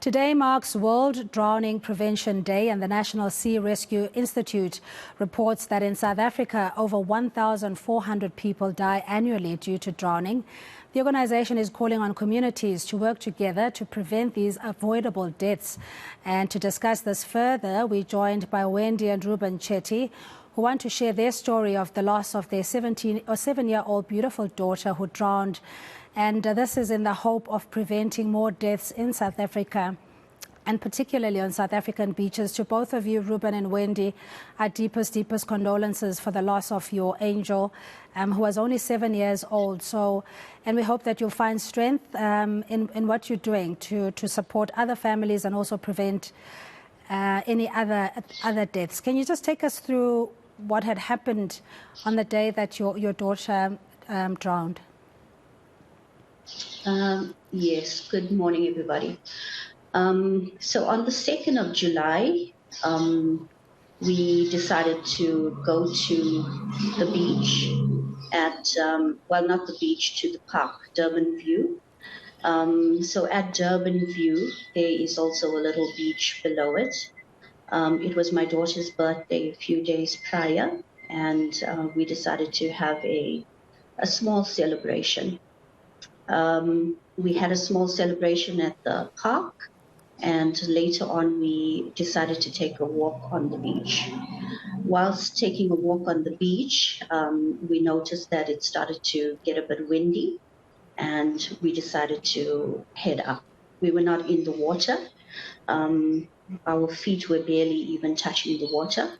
Today marks World Drowning Prevention Day, and the National Sea Rescue Institute reports that in South Africa, over 1,400 people die annually due to drowning. The organization is calling on communities to work together to prevent these avoidable deaths. And to discuss this further, we're joined by Wendy and Reuben Chetty, who want to share their story of the loss of their 7-year-old beautiful daughter who drowned. And this is in the hope of preventing more deaths in South Africa, and particularly on South African beaches. To both of you, Reuben and Wendy, our deepest condolences for the loss of your angel, who was only 7 years old. And we hope that you'll find strength in what you're doing to support other families and also prevent any other deaths. Can you just take us through what had happened on the day that your daughter drowned? Yes, good morning, everybody. So on the 2nd of July, we decided to go to the beach at, well, not the beach, to the park, Durban View. So at Durban View, there is also a little beach below it. It was my daughter's birthday a few days prior, and we decided to have a small celebration. We had a small celebration at the park, and later on we decided to take a walk on the beach. Whilst taking a walk on the beach, we noticed that it started to get a bit windy, and we decided to head up. We were not in the water. Our feet were barely even touching the water,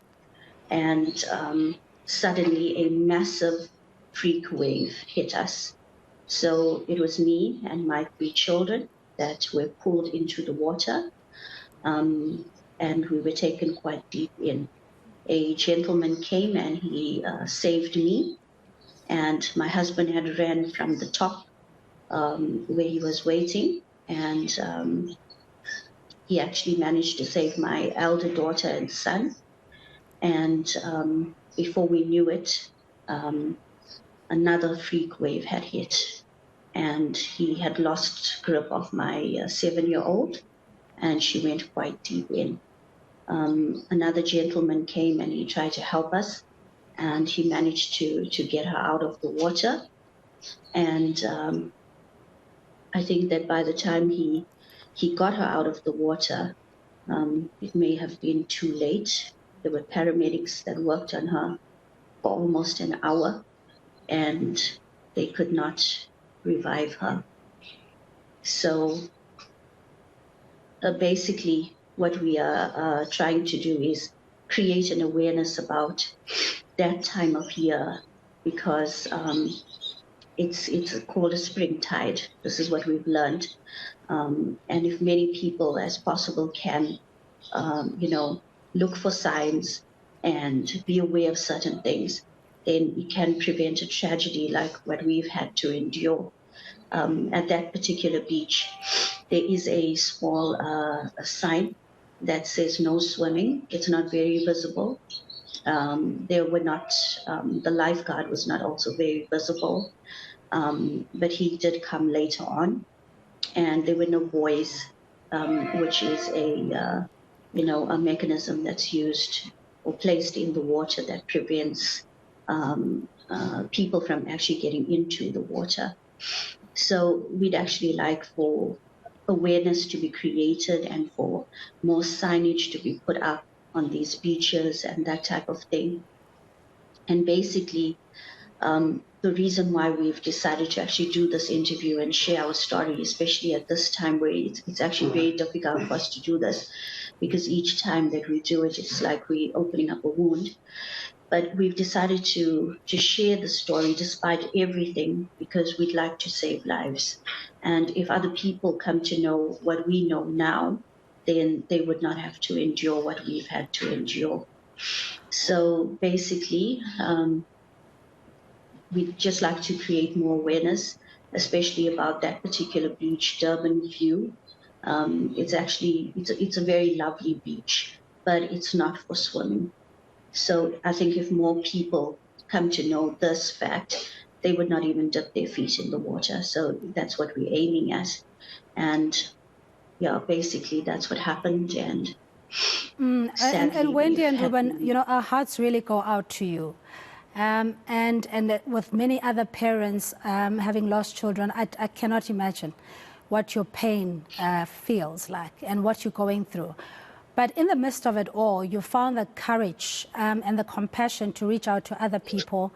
and suddenly a massive freak wave hit us. So it was me and my 3 children that were pulled into the water, and we were taken quite deep in. A gentleman came and he saved me, and my husband had ran from the top where he was waiting, and he actually managed to save my elder daughter and son. And before we knew it, another freak wave had hit, and he had lost grip of my 7-year-old, and she went quite deep in. Another gentleman came and he tried to help us, and he managed to get her out of the water. And I think that by the time he got her out of the water, it may have been too late. There were paramedics that worked on her for almost an hour, and they could not revive her. So basically what we are trying to do is create an awareness about that time of year, because it's called a spring tide. This is what we've learned. And if many people as possible can, look for signs and be aware of certain things, then it can prevent a tragedy like what we've had to endure. At that particular beach, there is a small a sign that says no swimming. It's not very visible. There were not, the lifeguard was not also very visible, but he did come later on, and there were no buoys, which is a mechanism that's used or placed in the water that prevents people from actually getting into the water. So we'd actually like for awareness to be created and for more signage to be put up on these beaches and that type of thing. And basically, the reason why we've decided to actually do this interview and share our story, especially at this time where it's actually very difficult for us to do this, because each time that we do it, it's like we're opening up a wound. But we've decided to share the story despite everything, because we'd like to save lives. And if other people come to know what we know now, then they would not have to endure what we've had to endure. So basically, we'd just like to create more awareness, especially about that particular beach, Durban View. It's a very lovely beach, but it's not for swimming. So I think if more people come to know this fact, they would not even dip their feet in the water. So that's what we're aiming at. And yeah, basically that's what happened, and and sadly Wendy we've and had Reuben, you know, our hearts really go out to you. And with many other parents having lost children, I cannot imagine what your pain feels like and what you're going through. But in the midst of it all, you found the courage and the compassion to reach out to other people,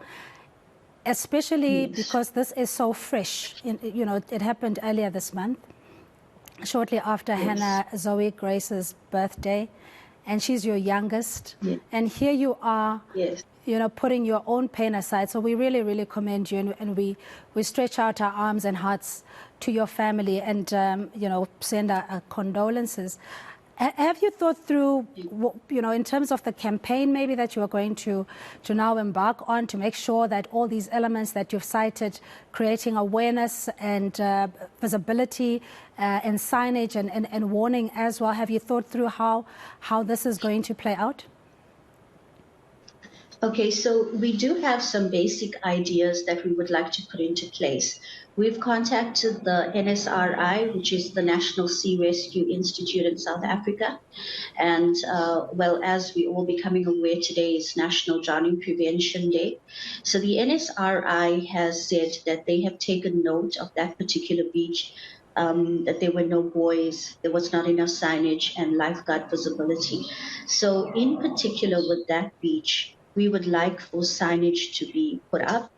especially yes, because this is so fresh. You know, it happened earlier this month, shortly after yes, Hannah Zoe Grace's birthday, and she's your youngest. yes, And here you are, yes. you know, putting your own pain aside. So we really, really commend you, and we stretch out our arms and hearts to your family, and you know, send our condolences. Have you thought through, you know, in terms of the campaign maybe that you are going to now embark on, to make sure that all these elements that you've cited, creating awareness and visibility and signage and warning as well, have you thought through how this is going to play out? Okay, so we do have some basic ideas that we would like to put into place. We've contacted the NSRI, which is the National Sea Rescue Institute in South Africa. And well, as we all becoming aware, today is National Drowning Prevention Day. So the NSRI has said that they have taken note of that particular beach, that there were no buoys, there was not enough signage and lifeguard visibility. So in particular with that beach, we would like for signage to be put up.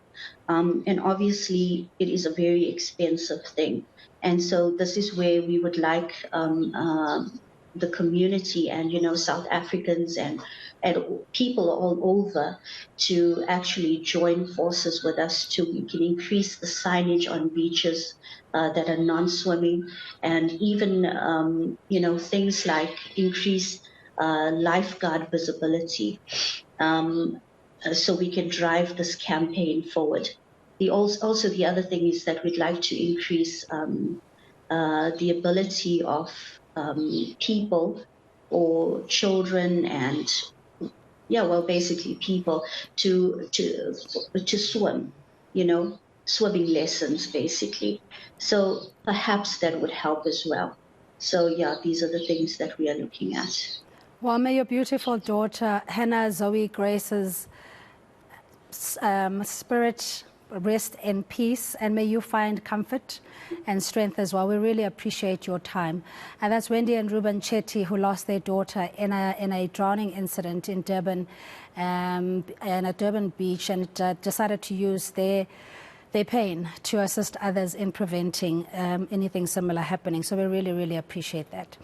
And obviously, it is a very expensive thing. And so this is where we would like the community and, you know, South Africans and people all over to actually join forces with us to we can increase the signage on beaches that are non-swimming, and even, you know, things like increase lifeguard visibility. So we can drive this campaign forward. Also, the other thing is that we'd like to increase the ability of people or children and, yeah, well, basically people to swim, you know, swimming lessons basically. So perhaps that would help as well. So yeah, these are the things that we are looking at. Well, may your beautiful daughter, Hannah Zoe Grace's spirit rest in peace, and may you find comfort and strength as well. We really appreciate your time. And that's Wendy and Reuben Chetty, who lost their daughter in a drowning incident in Durban, and at Durban Beach, and decided to use their pain to assist others in preventing anything similar happening. So we really, really appreciate that.